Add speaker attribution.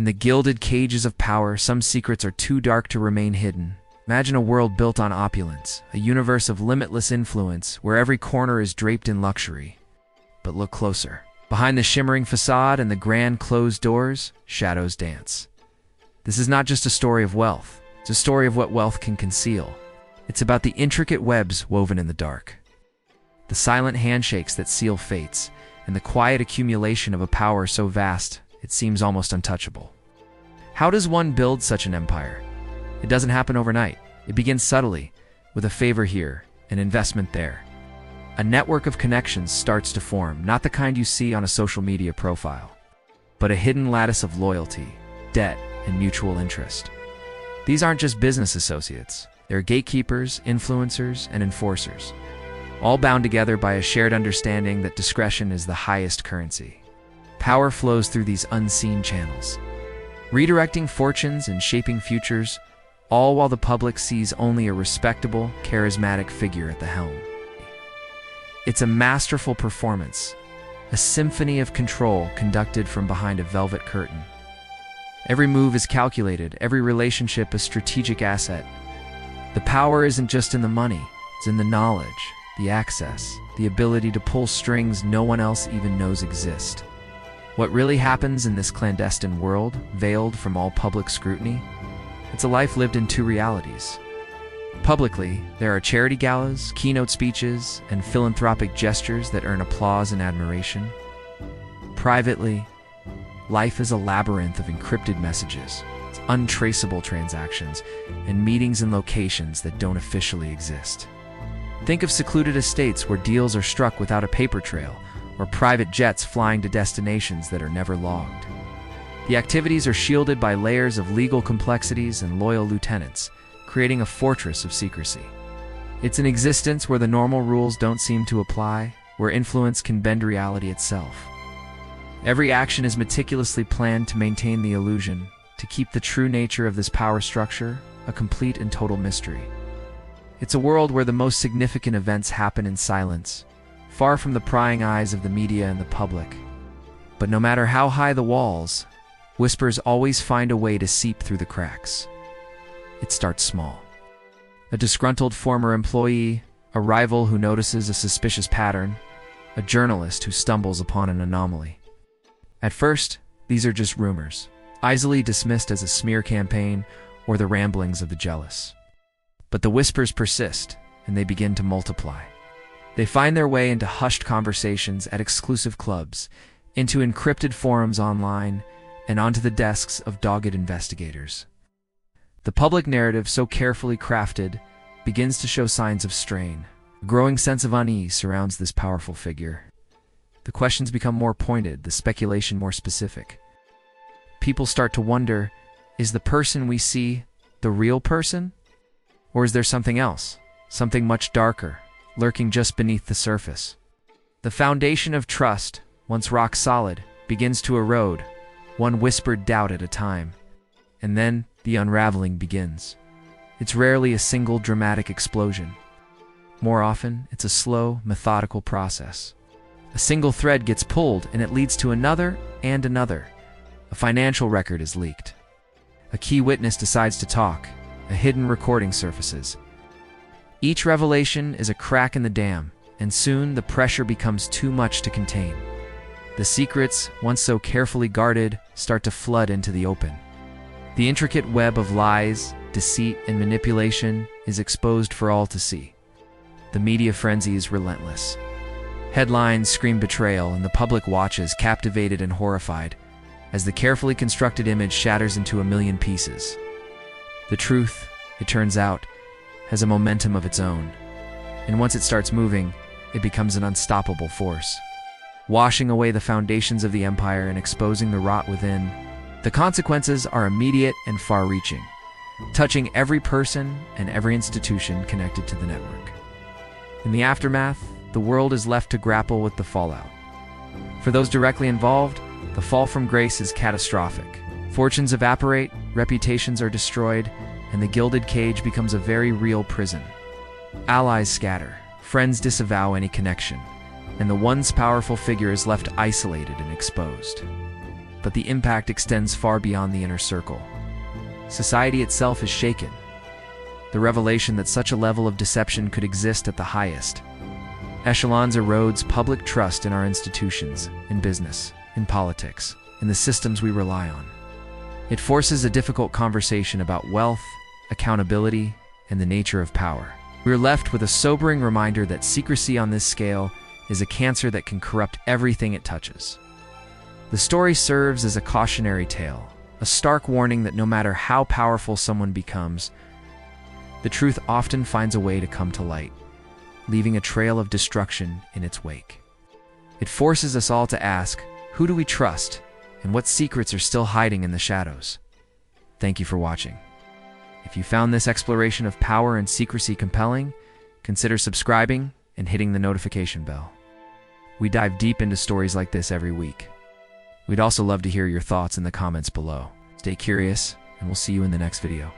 Speaker 1: In the gilded cages of power, some secrets are too dark to remain hidden. Imagine a world built on opulence, a universe of limitless influence where every corner is draped in luxury. But look closer. Behind the shimmering facade and the grand closed doors, shadows dance. This is not just a story of wealth. It's a story of what wealth can conceal. It's about the intricate webs woven in the dark, the silent handshakes that seal fates, and the quiet accumulation of a power so vast it seems almost untouchable. How does one build such an empire? It doesn't happen overnight. It begins subtly, with a favor here, an investment there. A network of connections starts to form, not the kind you see on a social media profile, but a hidden lattice of loyalty, debt, and mutual interest. These aren't just business associates. They're gatekeepers, influencers, and enforcers, all bound together by a shared understanding that discretion is the highest currency. Power flows through these unseen channels, redirecting fortunes and shaping futures, all while the public sees only a respectable, charismatic figure at the helm. It's a masterful performance, a symphony of control conducted from behind a velvet curtain. Every move is calculated, every relationship a strategic asset. The power isn't just in the money, it's in the knowledge, the access, the ability to pull strings no one else even knows exist. What really happens in this clandestine world, veiled from all public scrutiny? It's a life lived in two realities. Publicly, there are charity galas, keynote speeches, and philanthropic gestures that earn applause and admiration. Privately, life is a labyrinth of encrypted messages, untraceable transactions, and meetings in locations that don't officially exist. Think of secluded estates where deals are struck without a paper trail, or private jets flying to destinations that are never logged. The activities are shielded by layers of legal complexities and loyal lieutenants, creating a fortress of secrecy. It's an existence where the normal rules don't seem to apply, where influence can bend reality itself. Every action is meticulously planned to maintain the illusion, to keep the true nature of this power structure a complete and total mystery. It's a world where the most significant events happen in silence, far from the prying eyes of the media and the public. But no matter how high the walls, whispers always find a way to seep through the cracks. It starts small. A disgruntled former employee, a rival who notices a suspicious pattern, a journalist who stumbles upon an anomaly. At first, these are just rumors, easily dismissed as a smear campaign or the ramblings of the jealous. But the whispers persist, and they begin to multiply. They find their way into hushed conversations at exclusive clubs, into encrypted forums online, and onto the desks of dogged investigators. The public narrative, so carefully crafted, begins to show signs of strain. A growing sense of unease surrounds this powerful figure. The questions become more pointed, the speculation more specific. People start to wonder, is the person we see the real person? Or is there something else, something much darker, lurking just beneath the surface? The foundation of trust, once rock solid, begins to erode, one whispered doubt at a time. And then the unraveling begins. It's rarely a single dramatic explosion. More often, it's a slow, methodical process. A single thread gets pulled, and it leads to another and another. A financial record is leaked. A key witness decides to talk. A hidden recording surfaces. Each revelation is a crack in the dam, and soon the pressure becomes too much to contain. The secrets, once so carefully guarded, start to flood into the open. The intricate web of lies, deceit, and manipulation is exposed for all to see. The media frenzy is relentless. Headlines scream betrayal, and the public watches, captivated and horrified, as the carefully constructed image shatters into a million pieces. The truth, it turns out, has a momentum of its own, and once it starts moving, it becomes an unstoppable force, washing away the foundations of the empire and exposing the rot within. The consequences are immediate and far-reaching, touching every person and every institution connected to the network. In the aftermath, the world is left to grapple with the fallout. For those directly involved, the fall from grace is catastrophic. Fortunes evaporate, reputations are destroyed, and the gilded cage becomes a very real prison. Allies scatter, friends disavow any connection, and the once powerful figure is left isolated and exposed. but the impact extends far beyond the inner circle. Society itself is shaken. The revelation that such a level of deception could exist at the highest echelons erodes public trust in our institutions, in business, in politics, in the systems we rely on. It forces a difficult conversation about wealth, accountability, and the nature of power. We are left with a sobering reminder that secrecy on this scale is a cancer that can corrupt everything it touches. The story serves as a cautionary tale, a stark warning that no matter how powerful someone becomes, the truth often finds a way to come to light, leaving a trail of destruction in its wake. It forces us all to ask, who do we trust, and what secrets are still hiding in the shadows? Thank you for watching. If you found this exploration of power and secrecy compelling, consider subscribing and hitting the notification bell. We dive deep into stories like this every week. We'd also love to hear your thoughts in the comments below. Stay curious, and we'll see you in the next video.